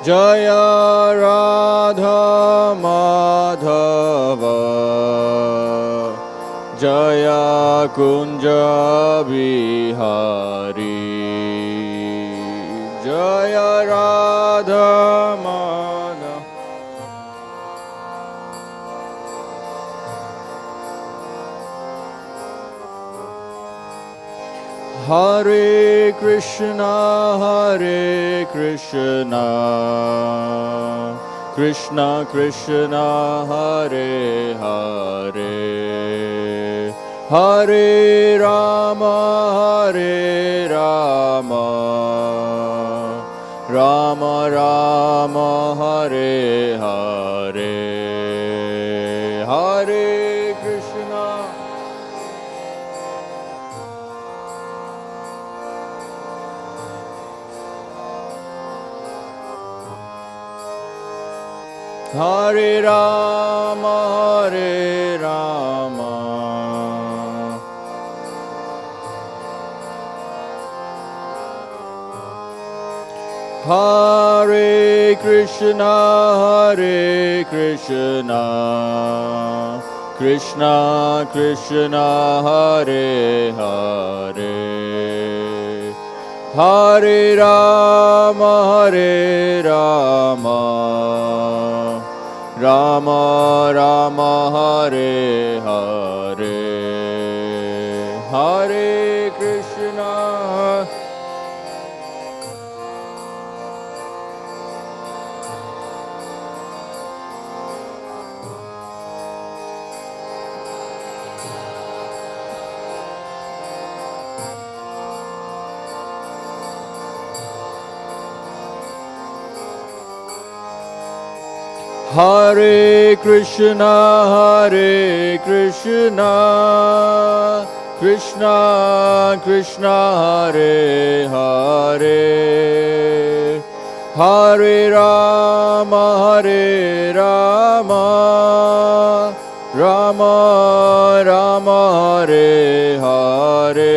Jaya Radha Madhava Jaya Kunja Bihari Jaya Radha Madhava Hare Krishna Krishna Krishna Hare Hare Hare Rama Rama Rama Hare Hare Hare Krishna Hare Rama Hare Krishna Krishna Krishna Hare Hare Hare Rama Rama Rama Hare Hare Hare Krishna Hare Krishna Krishna Krishna Hare Hare Hare Rama Rama Rama Hare Hare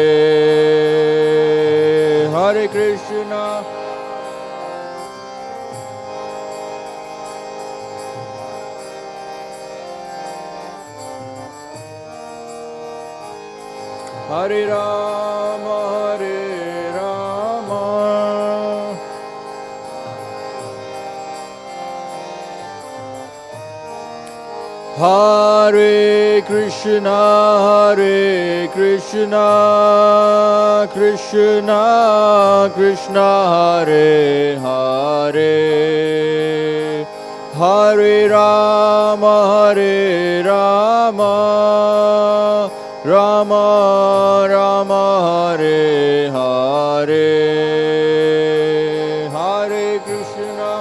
Hare Krishna Hare Rama Hare Krishna Krishna Krishna Hare Hare Hare Rama Rama Rama Hare Hare Hare Krishna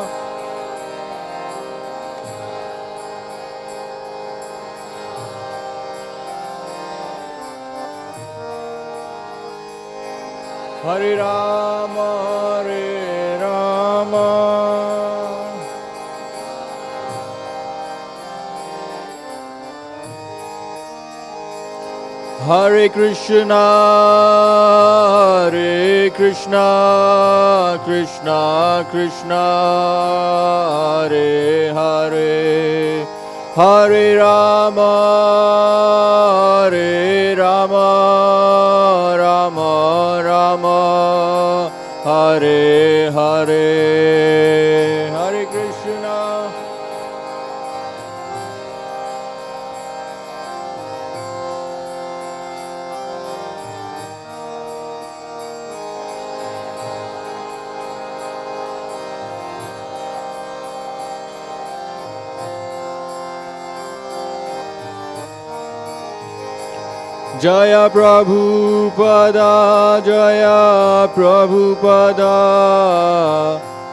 Hare Rama Hare Krishna Krishna Krishna Hare Hare Hare Rama Rama Rama Hare Hare Hare Krishna Jaya Prabhupada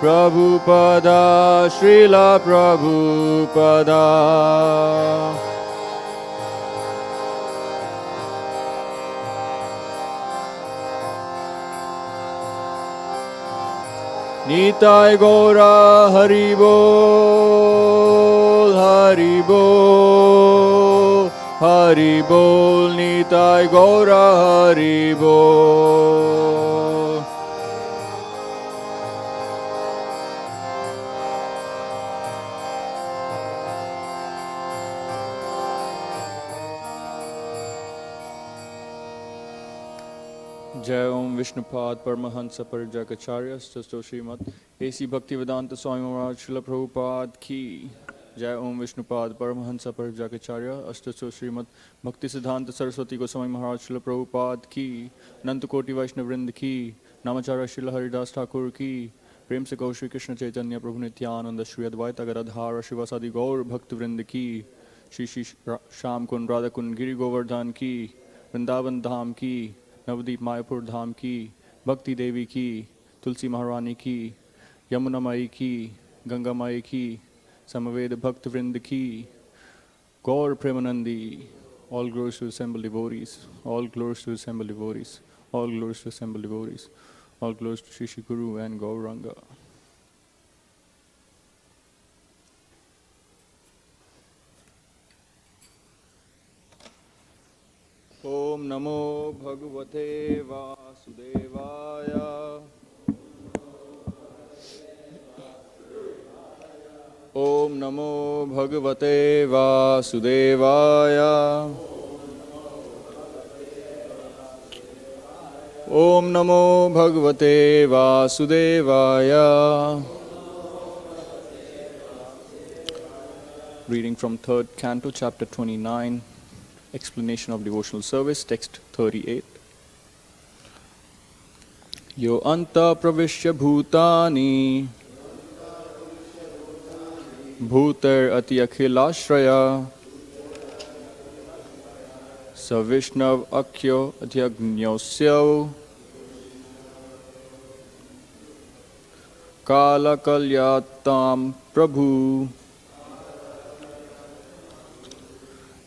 Prabhupada Srila Prabhupada Nitai Gaura Haribol Haribol Haribol Nitai Gaura Haribol Jai Om Vishnupad Paramahansa Parijakacharya Sasto Srimad A.C. Bhaktivedanta Swami Maharaj Srila Prabhupada Ki Jai Om Vishnupad Paramahansa Parijakacharya Astaso Srimad Bhakti Siddhanta Saraswati Goswami Maharaj Srila Prabhupada Ki Nantakoti Vaishnavrind Ki Namacharya Srila Haridas Thakur Ki Prem se Gaur Shri Krishna Caitanya Prabhu Nityananda Shri Advaita Gadadhara Shivasadi Gaur Bhaktivrind Ki Shri Shri Sham Kun Radha Kun Giri Govardhan Ki Vrindavan Dham Ki Navdeep Mayapur धाम की भक्ति देवी की तुलसी महारानी की यमुना माई की गंगा माई की समवेद भक्त वृंद की गौर Premanandi all glories to assembled devotees, all glories to assembled devotees, all glories to assembled devotees, all glories to Shri Shri Guru and Gauranga. Om Namo Bhagavate Vasudevaya. Om Namo Bhagavate Vasudevaya. Om Namo Bhagavate Vasudevaya. Reading from 3rd Canto, Chapter 29. Explanation of devotional service, text 38. Yo anta praviśya bhūtāni bhūtair atti akhilāśrayaḥ sa viṣṇv-ākhyo dhiyajño kalayatāṁ Prabhu.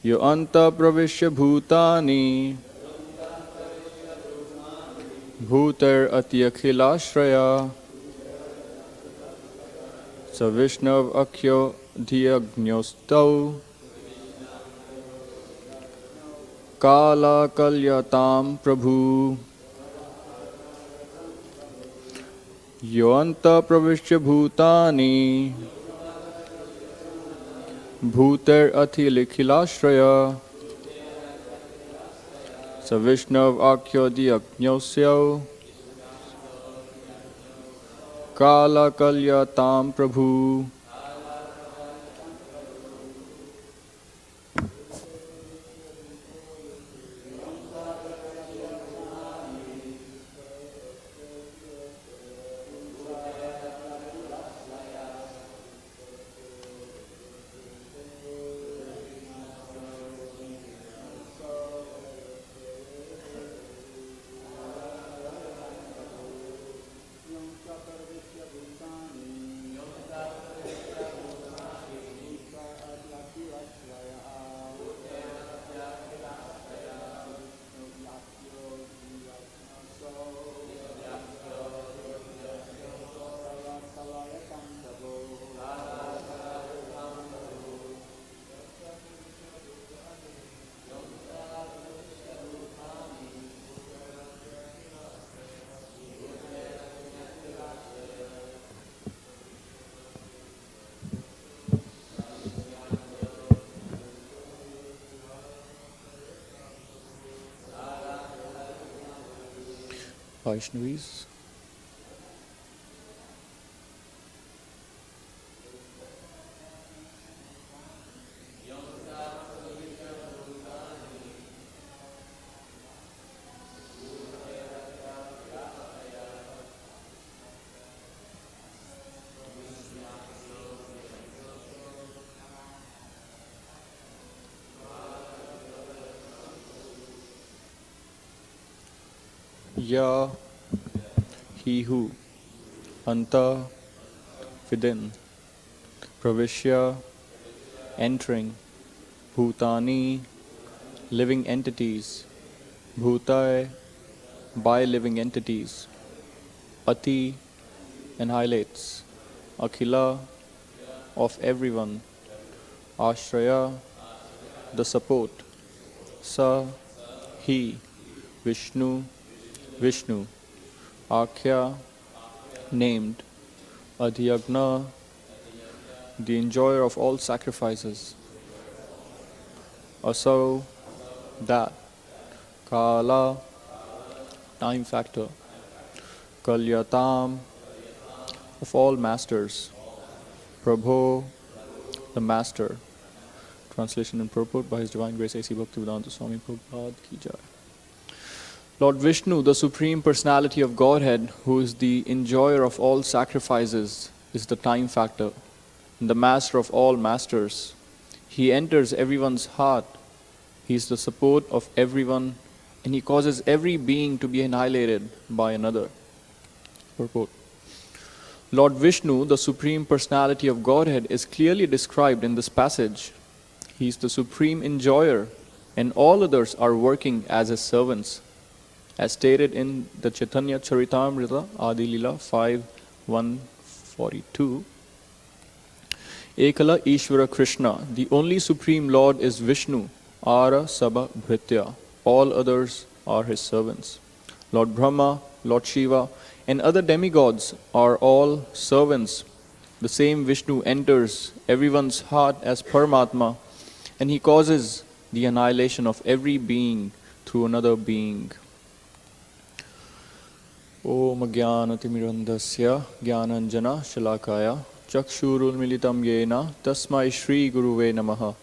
Yo anta praviśya bhūtāni bhūtair atti akhilāśrayaḥ sa viṣṇv-ākhyo dhiyajño kalayatām Prabhu. Yo anta praviśya bhūtāni bhūtair atti akhilāśrayaḥ sa viṣṇv-ākhyo dhiyajño kalayatām Prabhu. Vaishnavis. Ya, he who, antaḥ, within, praviśya, entering, bhūtāni, living entities, bhūtair, by living entities, atti, annihilates, akhila, of everyone, āśrayaḥ, the support, sa, he, Viṣṇu, Viṣṇu, akhyaḥ, named, adhiyajñaḥ, the enjoyer of all sacrifices, asau, that, kālaḥ, time factor, kalayatām of all masters, Prabhu, the master. Translation and purport by His Divine Grace A.C. Bhaktivedanta Swami Prabhupada ki jai. Lord Viṣṇu, the Supreme Personality of Godhead, who is the enjoyer of all sacrifices, is the time factor, and the master of all masters. He enters everyone's heart. He is the support of everyone, and He causes every being to be annihilated by another. Purport. Lord Viṣṇu, the Supreme Personality of Godhead, is clearly described in this passage. He is the supreme enjoyer, and all others are working as His servants, as stated in the Caitanya caritāmṛta Adi Lila 5:142. Ekale Ishvara Krishna, the only Supreme Lord is Viṣṇu, Ara Sabha Bhritya. All others are His servants. Lord Brahma, Lord Shiva, and other demigods are all servants. The same Viṣṇu enters everyone's heart as Paramatma, and He causes the annihilation of every being through another being. Om Jnana-timirandasya Jnananjana Shalakaya Chakshurulmilitam Yena Tasmai Shri Guruve Namaha.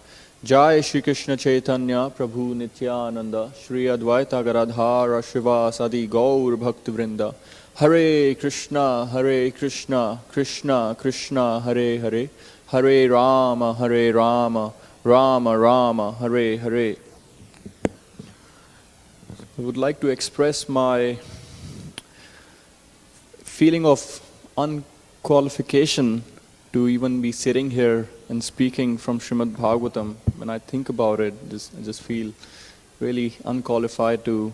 Jai Shri Krishna Caitanya Prabhu Nityananda Shri Advaita Garadhara Shrivasadi Gaur Bhakti Vrinda. Hare Krishna, Krishna Krishna, Hare Hare, Hare Rama, Rama Rama, Hare Hare. I would like to express my feeling of unqualification to even be sitting here and speaking from Srimad Bhagavatam. When I think about it, I just feel really unqualified to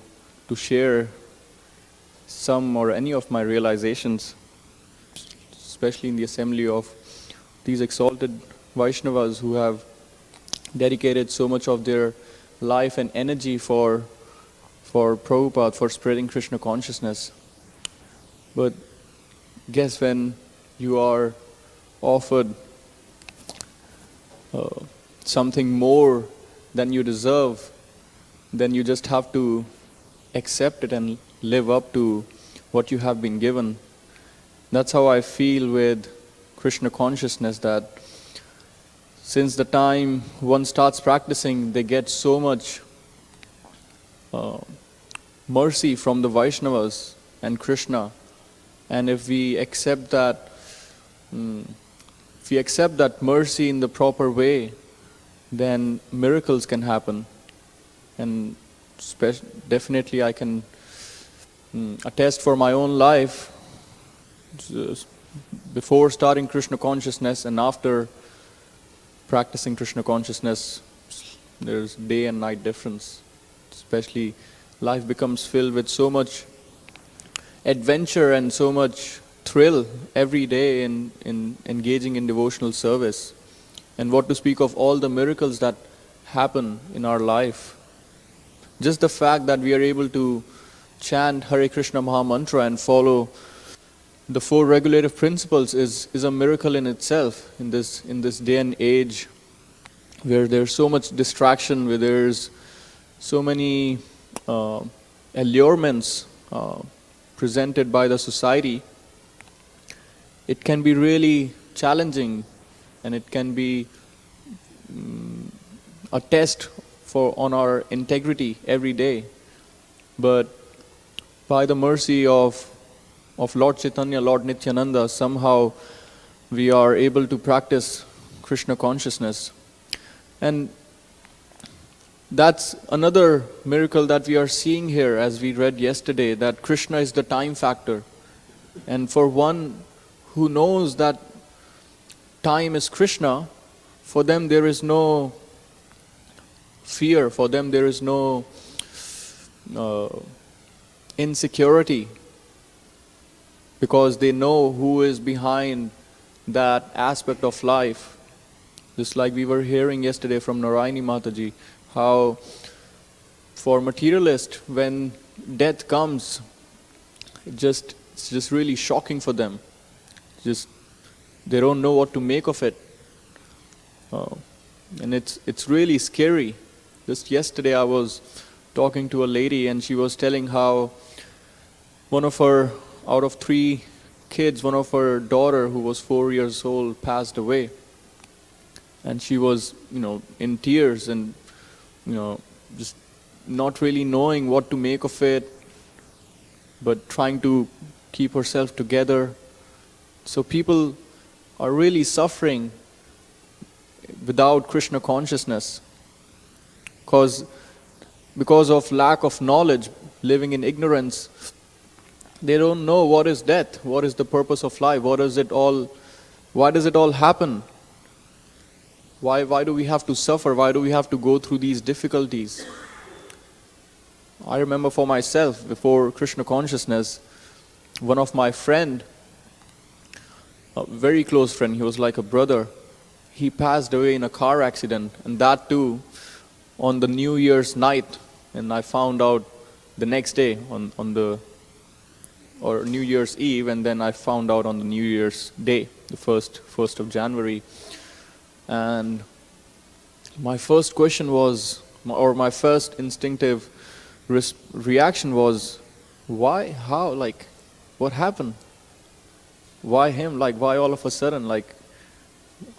share some or any of my realizations, especially in the assembly of these exalted Vaishnavas who have dedicated so much of their life and energy for Prabhupada, for spreading Krishna consciousness. But guess when you are offered something more than you deserve, then you just have to accept it and live up to what you have been given. That's how I feel with Krishna consciousness, that since the time one starts practicing, they get so much mercy from the Vaishnavas and Krishna. And if we accept that, mercy in the proper way, then miracles can happen. And definitely I can attest for my own life, before starting Krishna consciousness and after practicing Krishna consciousness, there's day and night difference. Especially life becomes filled with so much adventure and so much thrill every day in engaging in devotional service. And what to speak of all the miracles that happen in our life. Just the fact that we are able to chant Hare Krishna Maha Mantra and follow the 4 regulative principles is a miracle in itself in this day and age where there's so much distraction, where there's so many allurements presented by the society. It can be really challenging, and it can be a test on our integrity every day. But by the mercy of Lord Caitanya, Lord Nityananda, somehow we are able to practice Krishna consciousness. And that's another miracle that we are seeing here, as we read yesterday, that Krishna is the time factor. And for one who knows that time is Krishna, for them there is no fear, for them there is no insecurity, because they know who is behind that aspect of life. Just like we were hearing yesterday from Narayani Mataji, how for materialists, when death comes, it's just really shocking for them. They don't know what to make of it. And it's really scary. Just yesterday I was talking to a lady and she was telling how out of 3 kids, one of her daughter who was 4 years old passed away. And she was, in tears and, just not really knowing what to make of it, but trying to keep herself together. So people are really suffering without Krishna consciousness because of lack of knowledge, living in ignorance. They don't know what is death, what is the purpose of life, why does it all happen? Why do we have to suffer? Why do we have to go through these difficulties? I remember for myself, before Krishna consciousness, one of my friend, a very close friend, he was like a brother, he passed away in a car accident, and that too on the New Year's night. And I found out the next day or New Year's Eve, and then I found out on the New Year's Day, the 1st of January. And my first question was, or my first instinctive reaction was, why, how, what happened? Why him? Why all of a sudden?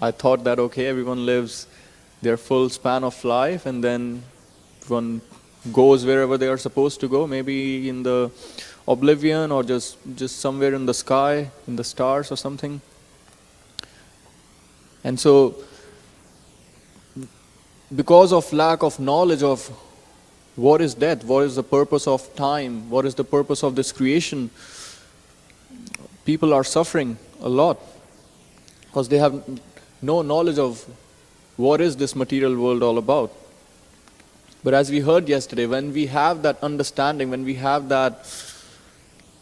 I thought that, okay, everyone lives their full span of life, and then one goes wherever they are supposed to go, maybe in the oblivion or just somewhere in the sky, in the stars or something. And so, because of lack of knowledge of what is death, what is the purpose of time, what is the purpose of this creation, people are suffering a lot because they have no knowledge of what is this material world all about. But as we heard yesterday, when we have that understanding, when we have that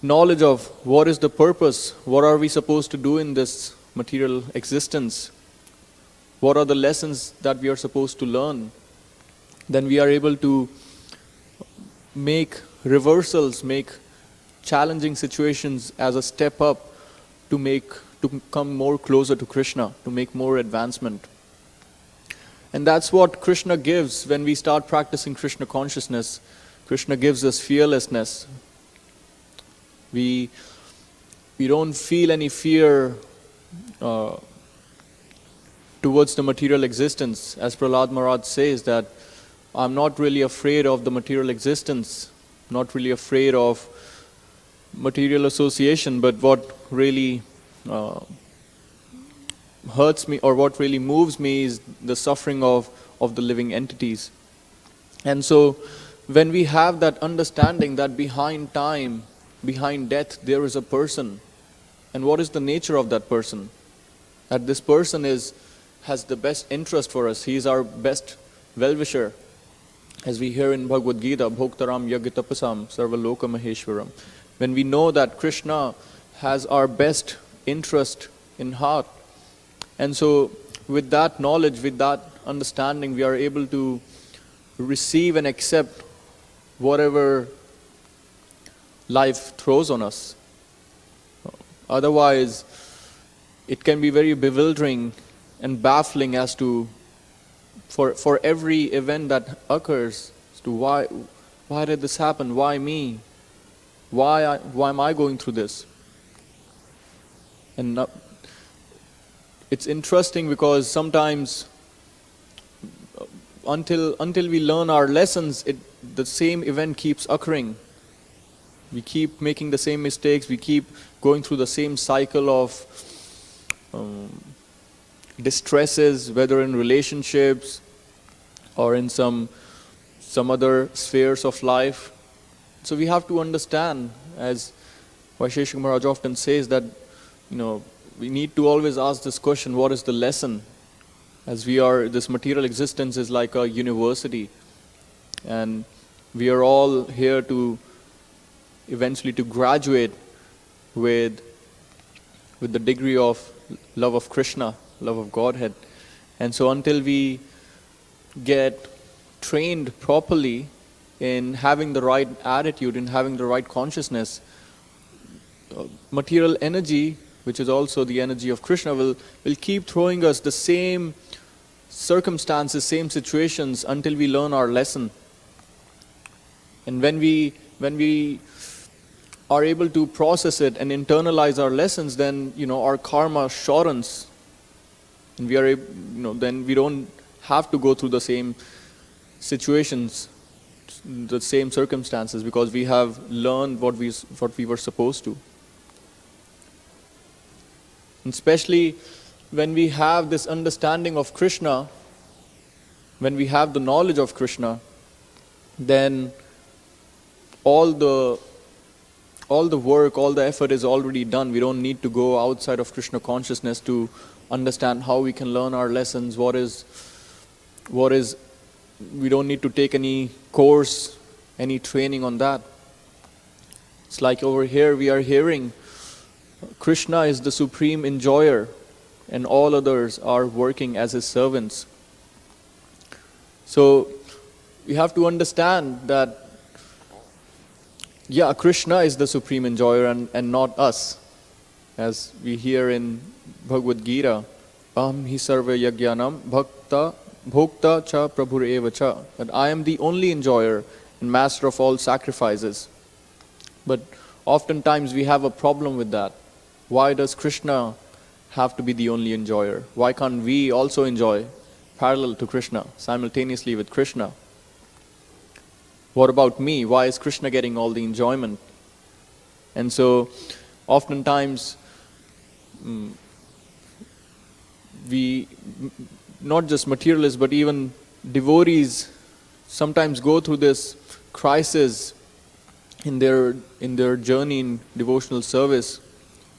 knowledge of what is the purpose, what are we supposed to do in this material existence, what are the lessons that we are supposed to learn, then we are able to make reversals, make challenging situations as a step up to come more closer to Krishna, to make more advancement. And that's what Krishna gives when we start practicing Krishna consciousness. Krishna gives us fearlessness. We don't feel any fear towards the material existence. As Prahlad Maharaj says that, I'm not really afraid of the material existence, not really afraid of material association, but what really hurts me or what really moves me is the suffering of the living entities. And so when we have that understanding that behind time, behind death, there is a person, and what is the nature of that person? That this person has the best interest for us. He is our best well-wisher. As we hear in Bhagavad Gita, bhoktaram yagitapasam sarvaloka maheshwaram. When we know that Krishna has our best interest in heart, and so with that knowledge, with that understanding, we are able to receive and accept whatever life throws on us. Otherwise, it can be very bewildering and baffling as to, for every event that occurs, as to why did this happen? Why me? Why am I going through this? And it's interesting because sometimes until we learn our lessons, the same event keeps occurring. We keep making the same mistakes. We keep going through the same cycle of distresses, whether in relationships or in some other spheres of life. So we have to understand, as Vaisheshika Maharaj often says, that we need to always ask this question: what is the lesson? As this material existence is like a university, and we are all here to eventually to graduate with the degree of love of Krishna, love of Godhead. And so until we get trained properly in having the right attitude, in having the right consciousness, material energy, which is also the energy of Krishna, will keep throwing us the same circumstances, same situations until we learn our lesson. And when we are able to process it and internalize our lessons, then our karma shortens, and we are then we don't have to go through the same situations, the same circumstances, because we have learned what we were supposed to. And especially when we have this understanding of Krishna, when we have the knowledge of Krishna, then all the work, all the effort is already done. We don't need to go outside of Krishna consciousness to understand how we can learn our lessons, what is we don't need to take any course, any training on that. It's like over here we are hearing Krishna is the supreme enjoyer and all others are working as his servants. So we have to understand that Krishna is the supreme enjoyer and not us. As we hear in Bhagavad Gita, aham hi sarva yajñanam bhokta cha prabhur eva cha, that I am the only enjoyer and master of all sacrifices. But oftentimes we have a problem with that. Why does Krishna have to be the only enjoyer? Why can't we also enjoy parallel to Krishna, simultaneously with Krishna? What about me? Why is Krishna getting all the enjoyment? And so oftentimes we, not just materialists but even devotees, sometimes go through this crisis in their journey in devotional service,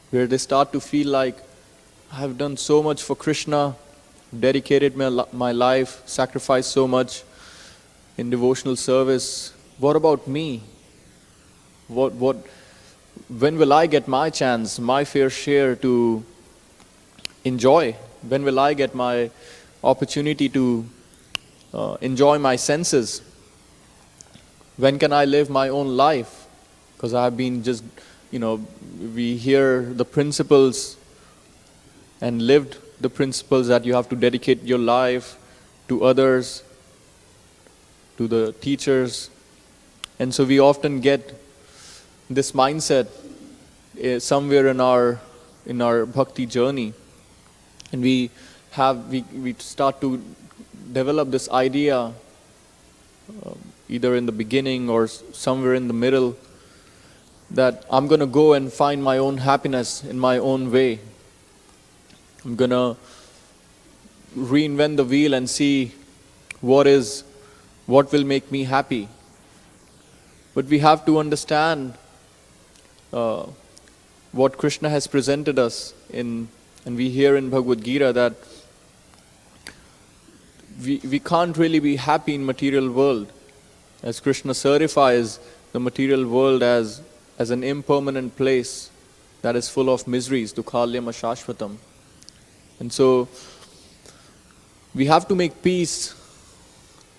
where they start to feel like, I have done so much for Krishna, dedicated my life, sacrificed so much in devotional service. What about me? When will I get my chance, my fair share to enjoy? When will I get my opportunity to enjoy my senses? When can I live my own life? Because I have been just, we hear the principles and lived the principles that you have to dedicate your life to others, to the teachers. And so we often get this mindset somewhere in our bhakti journey, and we start to develop this idea either in the beginning or somewhere in the middle, that I'm going to go and find my own happiness in my own way. I'm going to reinvent the wheel and see what will make me happy. But we have to understand what Krishna has presented us in, and we hear in Bhagavad Gita that we can't really be happy in material world, as Krishna certifies the material world as an impermanent place that is full of miseries, dukhalyam ashashvatam. And so we have to make peace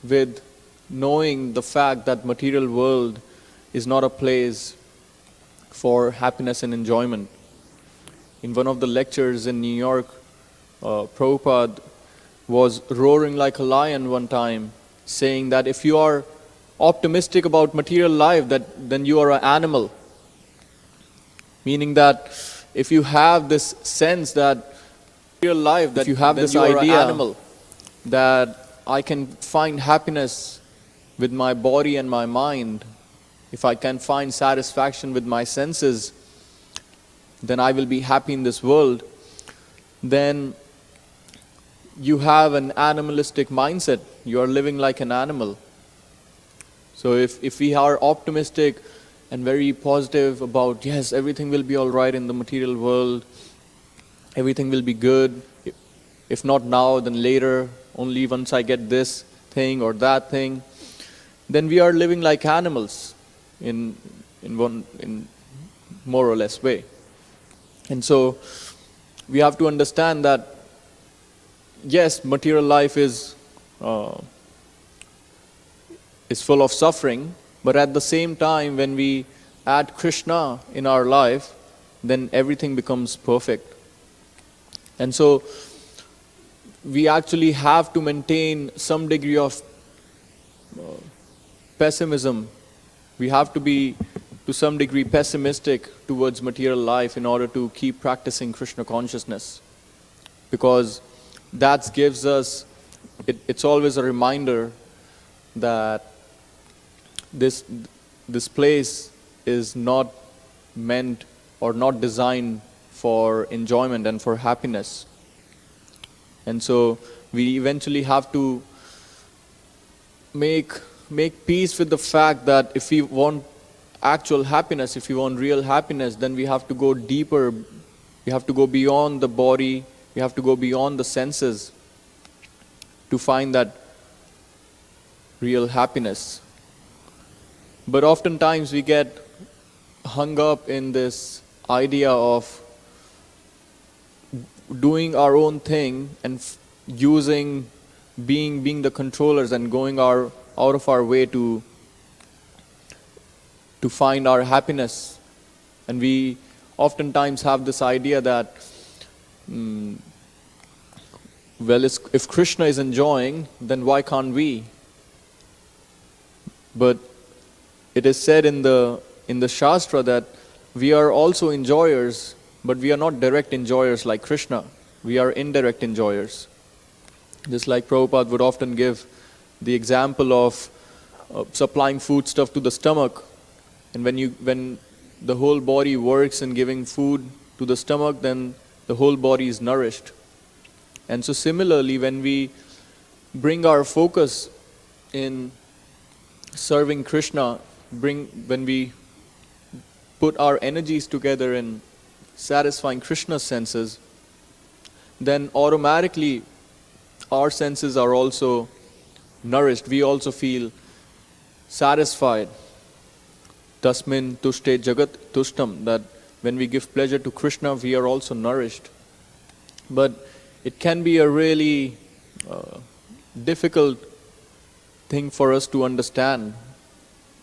with knowing the fact that material world is not a place for happiness and enjoyment. In one of the lectures in New York, Prabhupada was roaring like a lion one time, saying that if you are optimistic about material life, then you are an animal. Meaning that if you have this sense that material life, that if you have this idea that I can find happiness with my body and my mind, if I can find satisfaction with my senses, then I will be happy in this world, then you have an animalistic mindset. You are living like an animal. So if we are optimistic and very positive about, yes, everything will be all right in the material world, everything will be good, if not now, then later, only once I get this thing or that thing, then we are living like animals in more or less way. And so we have to understand that yes, material life is full of suffering, but at the same time, when we add Krishna in our life, then everything becomes perfect. And so we actually have to maintain some degree of pessimism. We have to be to some degree pessimistic towards material life in order to keep practicing Krishna consciousness. Because that gives us, it's always a reminder that this place is not meant or not designed for enjoyment and for happiness. And so we eventually have to make peace with the fact that if we want actual happiness, if we want real happiness, then we have to go deeper. We have to go beyond the body. We have to go beyond the senses to find that real happiness. But oftentimes we get hung up in this idea of doing our own thing and being the controllers and going out of our way to find our happiness. And we oftentimes have this idea that if Krishna is enjoying, then why can't we? But it is said in the Shastra that we are also enjoyers, but we are not direct enjoyers like Krishna. We are indirect enjoyers. Just like Prabhupada would often give the example of supplying foodstuff to the stomach. And when the whole body works in giving food to the stomach, then the whole body is nourished. And so similarly, when we bring our focus in serving Krishna, when we put our energies together in satisfying Krishna's senses, then automatically our senses are also nourished. We also feel satisfied. Tasmin tushte jagat tushtam, that when we give pleasure to Krishna, we are also nourished. But it can be a really difficult thing for us to understand,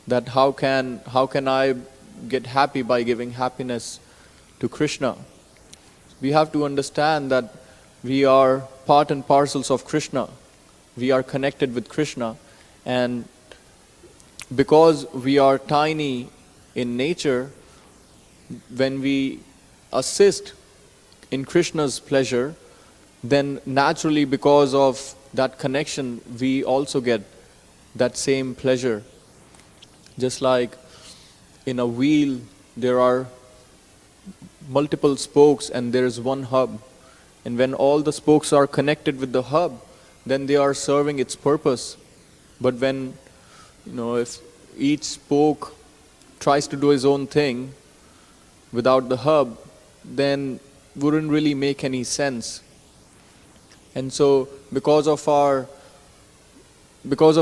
that how can I get happy by giving happiness to Krishna? We have to understand that we are part and parcels of Krishna. We are connected with Krishna, and because we are tiny in nature, when we assist in Krishna's pleasure, then naturally because of that connection, we also get that same pleasure. Just like in a wheel, there are multiple spokes and there is one hub. And when all the spokes are connected with the hub, then they are serving its purpose. But when, if each spoke tries to do his own thing without the hub, then wouldn't really make any sense. And so because of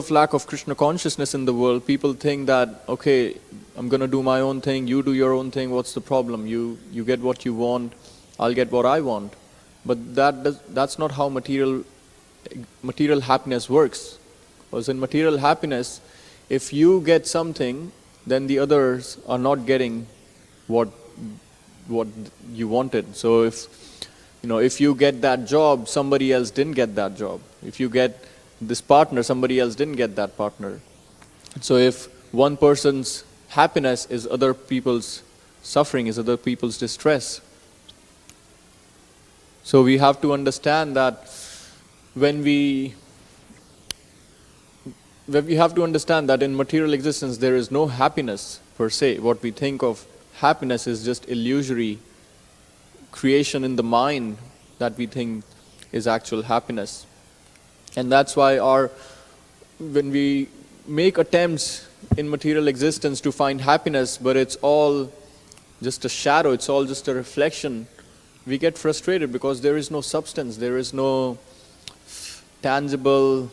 lack of Krishna consciousness in the world, people think that, okay, I'm going to do my own thing, you do your own thing, what's the problem? You get what you want, I'll get what I want. But that's not how material happiness works. Because in material happiness, if you get something, then the others are not getting what you wanted. So if you get that job, somebody else didn't get that job. If you get this partner, somebody else didn't get that partner. So if one person's happiness is other people's suffering, is other people's distress. So we have to understand that we have to understand that in material existence there is no happiness per se. What we think of happiness is just illusory creation in the mind that we think is actual happiness. And that's why when we make attempts in material existence to find happiness, but it's all just a shadow, it's all just a reflection, we get frustrated because there is no substance, there is no tangible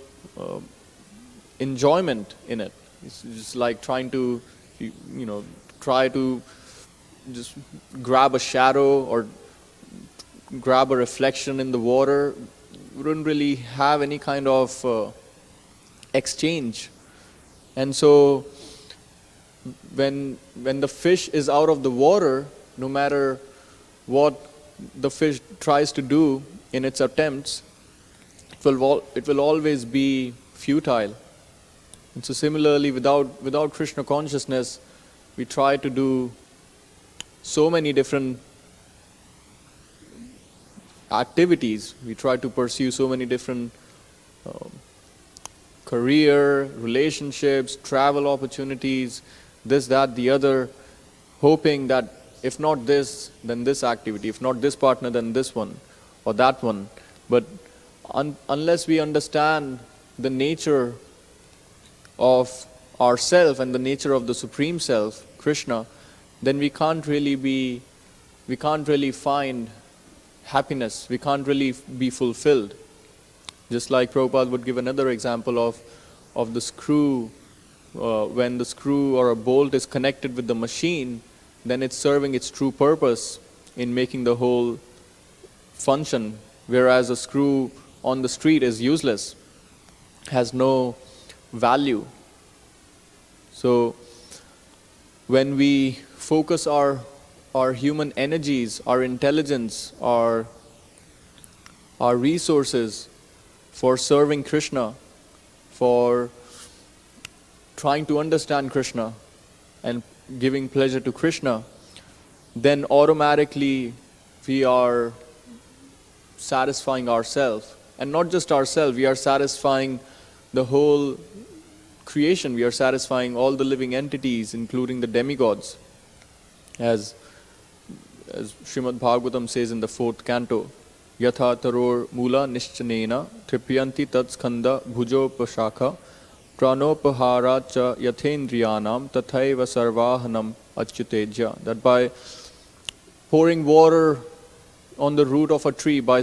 enjoyment in it. It's just like trying to, try to just grab a shadow or grab a reflection in the water. Wouldn't really have any kind of exchange. And so when the fish is out of the water, no matter what the fish tries to do in its attempts, it will always be futile. And so similarly, without Krishna consciousness, we try to do so many different activities. We try to pursue so many different career, relationships, travel opportunities, this, that, the other, hoping that if not this, then this activity, if not this partner, then this one or that one. But unless we understand the nature of ourself and the nature of the Supreme Self, Krishna, then we can't really find happiness, we can't really be fulfilled. Just like Prabhupada would give another example of the screw. When the screw or a bolt is connected with the machine, then it's serving its true purpose in making the whole function, whereas a screw on the street is useless, has no value. So when we focus our human energies, our intelligence, our resources for serving Krishna, for trying to understand Krishna and giving pleasure to Krishna, then automatically we are satisfying ourselves. And not just ourselves, we are satisfying the whole creation, we are satisfying all the living entities, including the demigods. As Srimad-Bhagavatam says in the 4th canto, Yatha taror mula nischanena tripyanti tat skanda bhujopashakha pranopahara cha yathendriyanam tathaiva sarvahanam achyutejya. That by pouring water on the root of a tree, by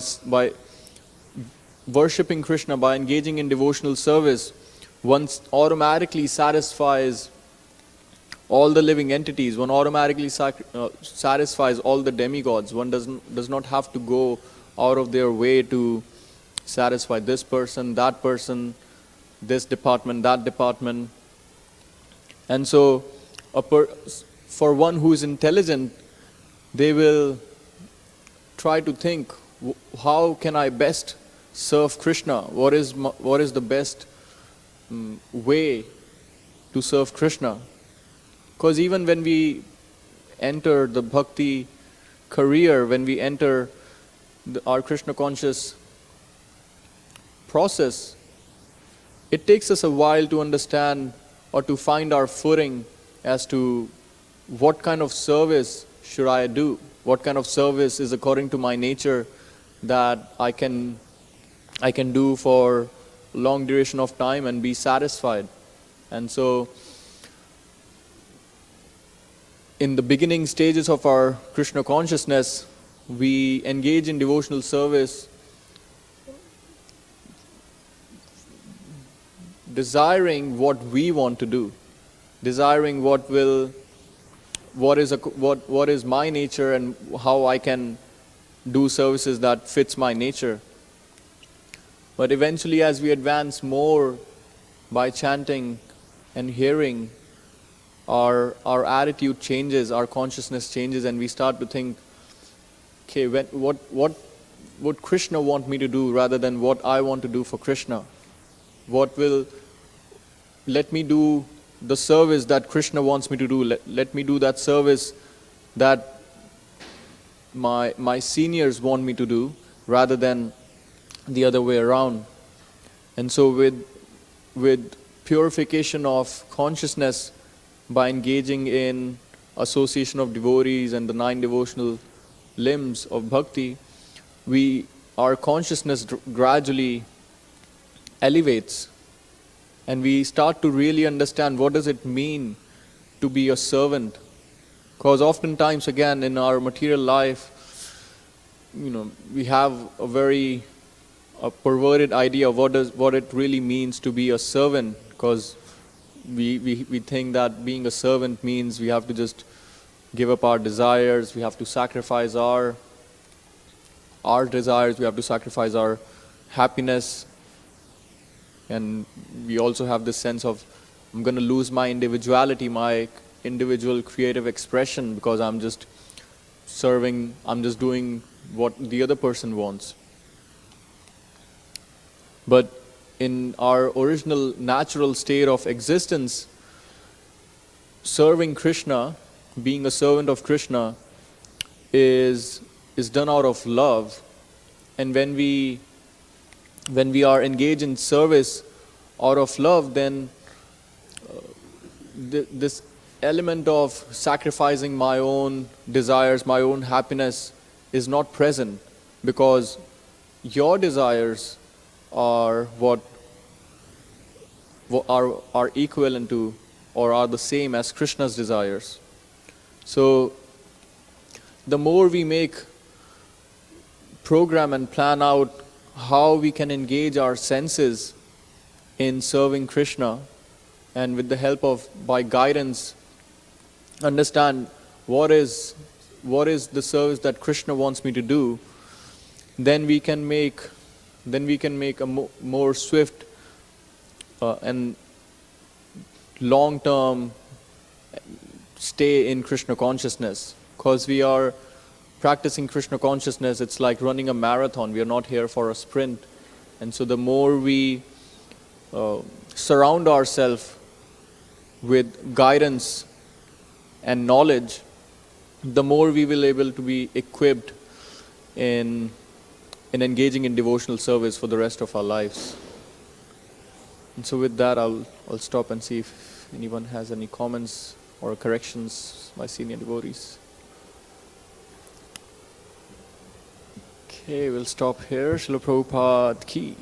worshipping Krishna, by engaging in devotional service, one automatically satisfies all the living entities, one automatically satisfies all the demigods. One does not have to go out of their way to satisfy this person, this department, that department. And so for one who is intelligent, they will try to think, how can I best serve Krishna? What is the best way to serve Krishna? Because even when we enter the bhakti career, when we enter our Krishna conscious process, it takes us a while to understand or to find our footing as to what kind of service should I do, what kind of service is according to my nature that I can do for a long duration of time and be satisfied. And so in the beginning stages of our Krishna consciousness, we engage in devotional service desiring what we want to do, desiring what is my nature and how I can do services that fits my nature. But eventually, as we advance more by chanting and hearing, our attitude changes, our consciousness changes, and we start to think, okay, what would Krishna want me to do rather than what I want to do for Krishna? What will let me do the service that Krishna wants me to do? Let me do that service that my seniors want me to do rather than the other way around. And so with purification of consciousness by engaging in association of devotees and the 9 devotional limbs of bhakti, our consciousness gradually elevates, and we start to really understand what does it mean to be a servant. Because oftentimes, again, in our material life, we have a perverted idea of what it really means to be a servant, because we think that being a servant means we have to just give up our desires, we have to sacrifice our desires, we have to sacrifice our happiness. And we also have this sense of, I'm going to lose my individuality, my individual creative expression, because I'm just doing what the other person wants. But in our original natural state of existence, serving Krishna, being a servant of Krishna, is done out of love. And when we are engaged in service out of love, then this element of sacrificing my own desires, my own happiness is not present, because your desires are what are equivalent to or are the same as Krishna's desires. So the more we make program and plan out how we can engage our senses in serving Krishna, and with the help of, by guidance, understand what is the service that Krishna wants me to do, then we can make a more swift and long-term stay in Krishna consciousness. Because we are practicing Krishna consciousness, it's like running a marathon. We are not here for a sprint. And so the more we surround ourselves with guidance and knowledge, the more we will able to be equipped in engaging in devotional service for the rest of our lives. And so with that, I'll stop and see if anyone has any comments or corrections, my senior devotees. Okay, we'll stop here. Srila Prabhupada ki.